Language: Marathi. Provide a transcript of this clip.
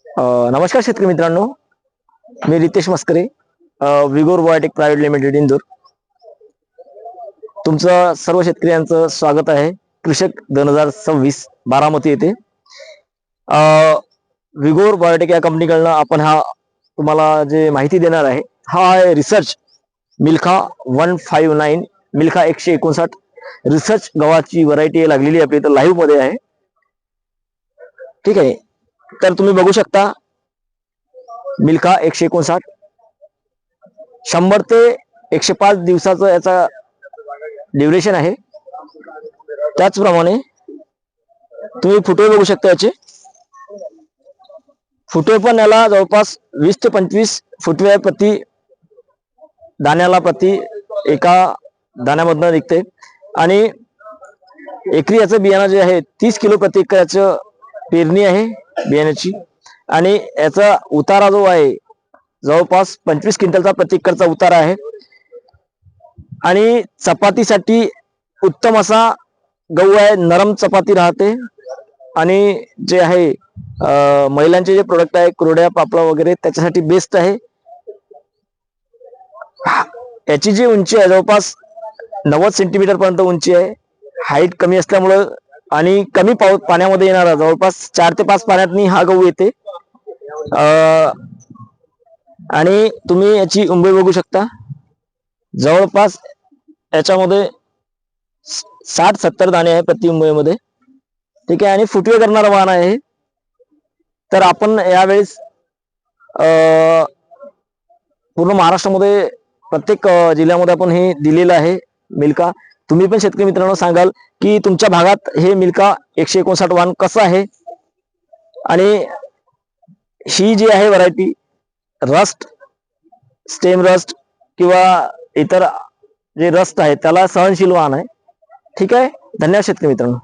नमस्कार शेतकरी मित्रांनो, मी Riteish मस्करे, विगोर biotech private limited Indore. तुमचं सर्व शेतकऱ्यांचं स्वागत आहे कृषक 2026 बारामती येथे. विगोर बायोटेक या कंपनीकडनं आपण तुम्हाला जे माहिती देणार आहे हा आहे रिसर्च मिल्खा 159 मिल्खा 159 रिसर्च गव्हाची व्हरायटी लागलेली आपली इथं लाईव्ह मध्ये आहे. ठीक आहे, तर तुम्ही बघू शकता मिल्खा 159 100 ते 105 दिवसाचं याचा ड्युरेशन आहे. त्याचप्रमाणे तुम्ही फुटवे बघू शकता, याचे फुटवे पण याला जवळपास 20 ते 25 फुटवे प्रति दाण्याला प्रति एका दाण्यामधनं निघते. आणि एकरी याचं बियाणं जे आहे 30 किलो प्रति एकराचं पेरणी आहे बियाण्याची. आणि याचा उतारा जो आहे जवळपास 25 क्विंटलचा प्रति एकरचा उतारा आहे. आणि चपातीसाठी उत्तम असा गहू आहे, नरम चपाती राहते. आणि जे आहे महिलांचे जे प्रोडक्ट आहे कुरड्या पापड वगैरे त्याच्यासाठी बेस्ट आहे. याची जी उंची आहे जवळपास 90 सेंटीमीटर पर्यंत उंची आहे. हाईट कमी असल्यामुळं आणि कमी पाण्यामध्ये येणारा जवळपास 4 ते 5 पाण्यातनी हा गहू येते. आणि तुम्ही याची उंबी बघू शकता, जवळपास याच्यामध्ये 60-70 दाणे आहे प्रति उंबीमध्ये. ठीक आहे, आणि फुटवे करणारा वाहन आहे. तर आपण यावेळेस पूर्ण महाराष्ट्रामध्ये प्रत्येक जिल्ह्यामध्ये आपण हे दिलेलं आहे मिल्खा. तुम्ही पण शेतकरी मित्रांनो सांगाल की तुमच्या भागात हे मिल्खा 159 वाहन कसं आहे. आणि ही जी आहे व्हरायटी रस्ट, स्टेम रस्ट किंवा इतर जे रस्ट आहे त्याला सहनशील वाहन आहे. ठीक आहे, धन्यवाद शेतकरी मित्रांनो.